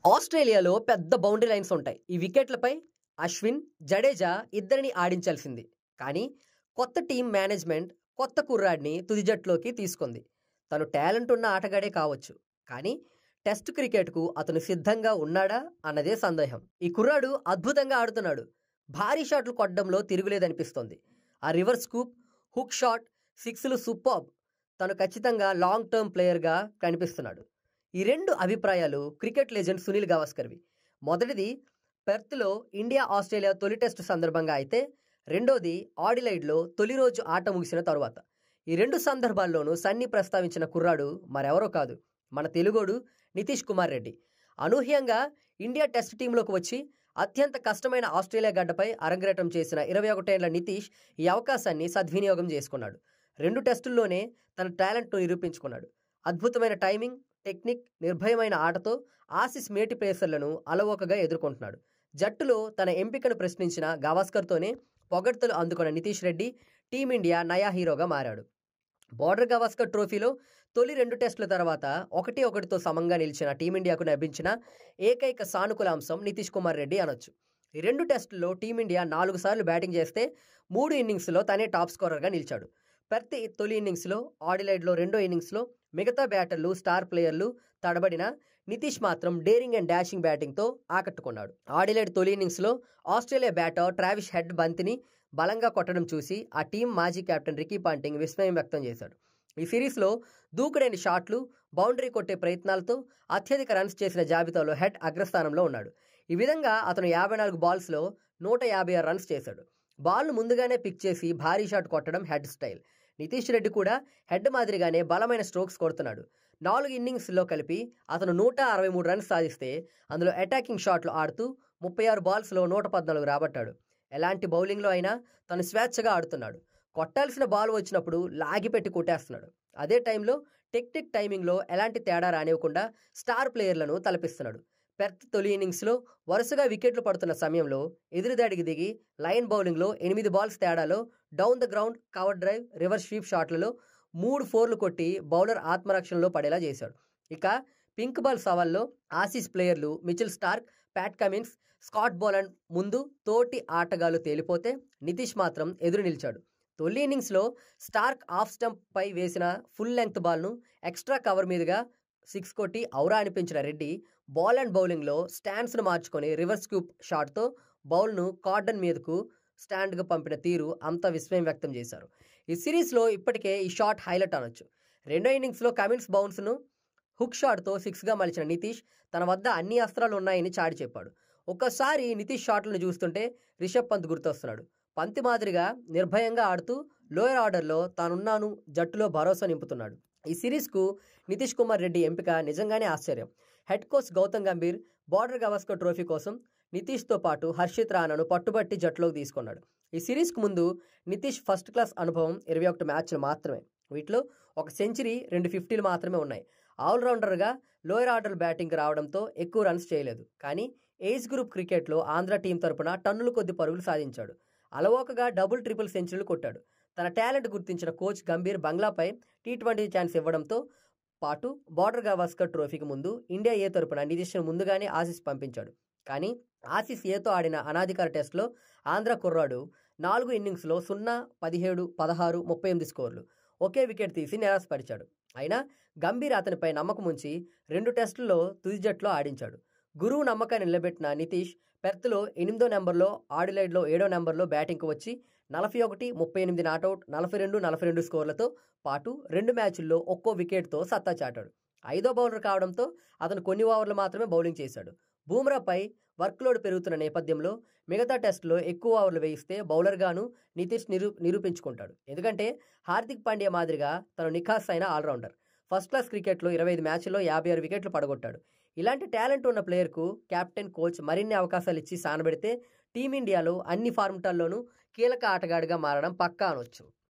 ఆస్ట్రేలియాలో పెద్ద boundary lines ఉంటాయి. ఈ వికెట్లపై అశ్విన్, జడేజా ఇద్దరిని ఆడించాల్సింది. కానీ కొత్త టీం మేనేజ్మెంట్ కొత్త కుర్రాడిని తుది జట్టులోకి తీసుకుంది. తను టాలెంట్ ఉన్న ఆటగాడే కావచ్చు, కానీ టెస్ట్ క్రికెట్కు అతను సిద్ధంగా ఉన్నాడా అన్నదే సందేహం. ఈ కుర్రాడు అద్భుతంగా ఆడుతున్నాడు. భారీ షాట్లు కొట్టడంలో తిరుగులేదనిపిస్తోంది. ఆ రివర్స్ స్కూప్, హుక్ షాట్, సిక్స్లు సూపర్బ్. తను ఖచ్చితంగా లాంగ్ టర్మ్ ప్లేయర్గా కనిపిస్తున్నాడు. ఈ రెండు అభిప్రాయాలు క్రికెట్ లెజెండ్ సునీల్ గవాస్కర్వి. మొదటిది పెర్త్లో ఇండియా ఆస్ట్రేలియా తొలి టెస్టు సందర్భంగా అయితే, రెండోది ఆడిలైడ్లో తొలి రోజు ఆట ముగిసిన తరువాత. ఈ రెండు సందర్భాల్లోనూ సన్నీ ప్రస్తావించిన కుర్రాడు మరెవరో కాదు, మన తెలుగోడు నితీష్ కుమార్ రెడ్డి. అనూహ్యంగా ఇండియా టెస్ట్ టీంలోకి వచ్చి అత్యంత కష్టమైన ఆస్ట్రేలియా గడ్డపై అరంగేట్రం చేసిన 21 ఏళ్ల నితీష్ ఈ అవకాశాన్ని సద్వినియోగం చేసుకున్నాడు. 2 టెస్టుల్లోనే తన టాలెంట్ను నిరూపించుకున్నాడు. అద్భుతమైన టైమింగ్, టెక్నిక్, నిర్భయమైన ఆటతో ఆసీస్ మేటి పేసర్లను అలవోకగా ఎదుర్కొంటున్నాడు. జట్టులో తన ఎంపికను ప్రశ్నించిన గవాస్కర్తోనే పొగడ్తలు అందుకున్న నితీష్ రెడ్డి టీమిండియా నయా హీరోగా మారాడు. బోర్డర్ గవాస్కర్ ట్రోఫీలో తొలి 2 టెస్టుల తర్వాత 1-1తో సమంగా నిలిచిన టీమిండియాకు లభించిన ఏకైక సానుకూల అంశం నితీష్ కుమార్ రెడ్డి అనొచ్చు. ఈ 2 టెస్టుల్లో టీమిండియా 4 సార్లు బ్యాటింగ్ చేస్తే 3 ఇన్నింగ్స్లో తనే టాప్ స్కోరర్గా నిలిచాడు. పెర్త్ తొలి ఇన్నింగ్స్లో, ఆడిలైడ్లో రెండో ఇన్నింగ్స్లో మిగతా బ్యాటర్లు, స్టార్ ప్లేయర్లు తడబడిన నితీష్ మాత్రం డేరింగ్ అండ్ డాషింగ్ బ్యాటింగ్తో ఆకట్టుకున్నాడు. ఆడిలైడ్ తొలి ఇన్నింగ్స్లో ఆస్ట్రేలియా బ్యాటర్ ట్రావిస్ హెడ్ బంతిని బలంగా కొట్టడం చూసి ఆ టీం మాజీ కెప్టెన్ రికీ పాంటింగ్ విస్మయం వ్యక్తం చేశాడు. ఈ సిరీస్లో దూకుడైన షాట్లు, బౌండరీ కొట్టే ప్రయత్నాలతో అత్యధిక రన్స్ చేసిన జాబితాలో హెడ్ అగ్రస్థానంలో ఉన్నాడు. ఈ విధంగా అతను 54 బాల్స్లో 156 రన్స్ చేశాడు. బాల్ను ముందుగానే పిక్ చేసి భారీ షాట్ కొట్టడం హెడ్ స్టైల్. నితీష్ రెడ్డి కూడా హెడ్ మాదిరిగానే బలమైన స్ట్రోక్స్ కొడుతున్నాడు. 4 ఇన్నింగ్స్లో కలిపి అతను 163 రన్స్ సాధిస్తే అందులో అటాకింగ్ షాట్లు ఆడుతూ 36 బాల్స్లో 114 రాబట్టాడు. ఎలాంటి బౌలింగ్లో అయినా తను స్వేచ్ఛగా ఆడుతున్నాడు. కొట్టాల్సిన బాల్ వచ్చినప్పుడు లాగిపెట్టి కొట్టేస్తున్నాడు. అదే టైంలో టెక్నిక్, టైమింగ్లో ఎలాంటి తేడా రానివ్వకుండా స్టార్ ప్లేయర్లను తలపిస్తున్నాడు. పెర్త్ తొలి ఇన్నింగ్స్లో వరుసగా వికెట్లు పడుతున్న సమయంలో ఎదురుదాడికి దిగి లైన్ బౌలింగ్లో 8 బాల్స్ తేడాలో down the ground, cover drive, reverse sweep షాట్లలో 3 4లు కొట్టి బౌలర్ ఆత్మరక్షణలో పడేలా చేశాడు. ఇక పింక్ బాల్ సవాల్లో ఆసీస్ ప్లేయర్లు Mitchell Starc, Pat Cummins, Scott Boland ముందు తోటి ఆటగాళ్లు తేలిపోతే నితీష్ మాత్రం ఎదురు నిలిచాడు. తొలి ఇన్నింగ్స్లో స్టార్క్ ఆఫ్ స్టంప్ పై వేసిన ఫుల్ లెంగ్త్ బాల్ను ఎక్స్ట్రా కవర్ మీదుగా 6 కొట్టి ఔరా అనిపించిన రెడ్డి బాల్ అండ్ బౌలింగ్లో స్టాండ్స్ను మార్చుకొని రివర్స్ స్కూప్ షాట్తో బౌల్ను కార్డన్ మీదకు స్టాండ్గా పంపిన తీరు అంతా విస్మయం వ్యక్తం చేశారు. ఈ సిరీస్లో ఇప్పటికే ఈ షాట్ హైలైట్ అనొచ్చు. రెండో ఇన్నింగ్స్లో కమిన్స్ బౌన్స్ను హుక్ షాట్తో 6గా మలిచిన నితీష్ తన వద్ద అన్ని అస్త్రాలు ఉన్నాయని చాటి చెప్పాడు. ఒక్కసారి నితీష్ షాట్లను చూస్తుంటే రిషబ్ పంత్ గుర్తొస్తున్నాడు. పంత్ మాదిరిగా నిర్భయంగా ఆడుతూ లోయర్ ఆర్డర్లో తానున్నాను జట్టులో భరోసా నింపుతున్నాడు. ఈ సిరీస్కు నితీష్ కుమార్ రెడ్డి ఎంపిక నిజంగానే ఆశ్చర్యం. Head coach Gautam Gambhir Border Gavaskar trophy కోసం నితీష్తో పాటు హర్షిత్ రాణాను పట్టుబట్టి జట్టులోకి తీసుకున్నాడు. ఈ సిరీస్కు ముందు నితీష్ ఫస్ట్ క్లాస్ అనుభవం 21 మ్యాచ్లు మాత్రమే. వీటిలో 1 సెంచరీ, 2 50లు మాత్రమే ఉన్నాయి. ఆల్రౌండర్గా లోయర్ ఆర్డర్ బ్యాటింగ్ రావడంతో ఎక్కువ రన్స్ చేయలేదు. కానీ ఏజ్ గ్రూప్ క్రికెట్లో ఆంధ్ర టీం తరపున టన్నుల కొద్ది పరుగులు సాధించాడు. అలవోకగా డబుల్, ట్రిపుల్ సెంచరీలు కొట్టాడు. తన టాలెంట్ గుర్తించిన కోచ్ గంభీర్ బంగ్లాపై T20 ఛాన్స్ ఇవ్వడంతో పాటు బోర్డర్ గవాస్కర్ ట్రోఫీకి ముందు ఇండియా ఏ తరపున నితీష్ను ముందుగానే ఆసీస్ పంపించాడు. కానీ ఆసీస్ ఏతో ఆడిన అనాధికార టెస్ట్లో ఆంధ్ర కుర్రాడు 4 ఇన్నింగ్స్లో 0, 17, 16, 38 స్కోర్లు, ఒకే వికెట్ తీసి నిరాశపరిచాడు. అయినా గంభీర్ అతనిపై నమ్మకం ఉంచి 2 టెస్టుల్లో తుది జట్టులో ఆడించాడు. గురువు నమ్మకాన్ని నిలబెట్టిన నితీష్ పెర్త్లో 8వ నెంబర్లో, ఆడిలైడ్లో 7వ నెంబర్లో బ్యాటింగ్కు వచ్చి 41, 38 నాటౌట్, 42, 42 స్కోర్లతో పాటు 2 మ్యాచ్ల్లో ఒక్కో వికెట్తో సత్తా చాటాడు. 5వ బౌలర్ కావడంతో అతను కొన్ని ఓవర్లు మాత్రమే బౌలింగ్ చేశాడు. బూమ్రాపై వర్క్లోడ్ పెరుగుతున్న నేపథ్యంలో మిగతా టెస్టులో ఎక్కువ ఓవర్లు వేయిస్తే బౌలర్గాను నితీష్ నిరూపించుకుంటాడు. ఎందుకంటే హార్దిక్ పాండ్యా మాదిరిగా తను నిఖాస్ అయిన ఆల్రౌండర్. ఫస్ట్ క్లాస్ క్రికెట్లో 25 మ్యాచ్ల్లో 56 వికెట్లు పడగొట్టాడు. ఇలాంటి టాలెంట్ ఉన్న ప్లేయర్కు కెప్టెన్, కోచ్ మరిన్ని అవకాశాలు ఇచ్చి సానబెడితే టీమిండియాలో అన్ని ఫార్మాట్ల్లోనూ కీలక ఆటగాడిగా మారడం పక్కా అనొచ్చు.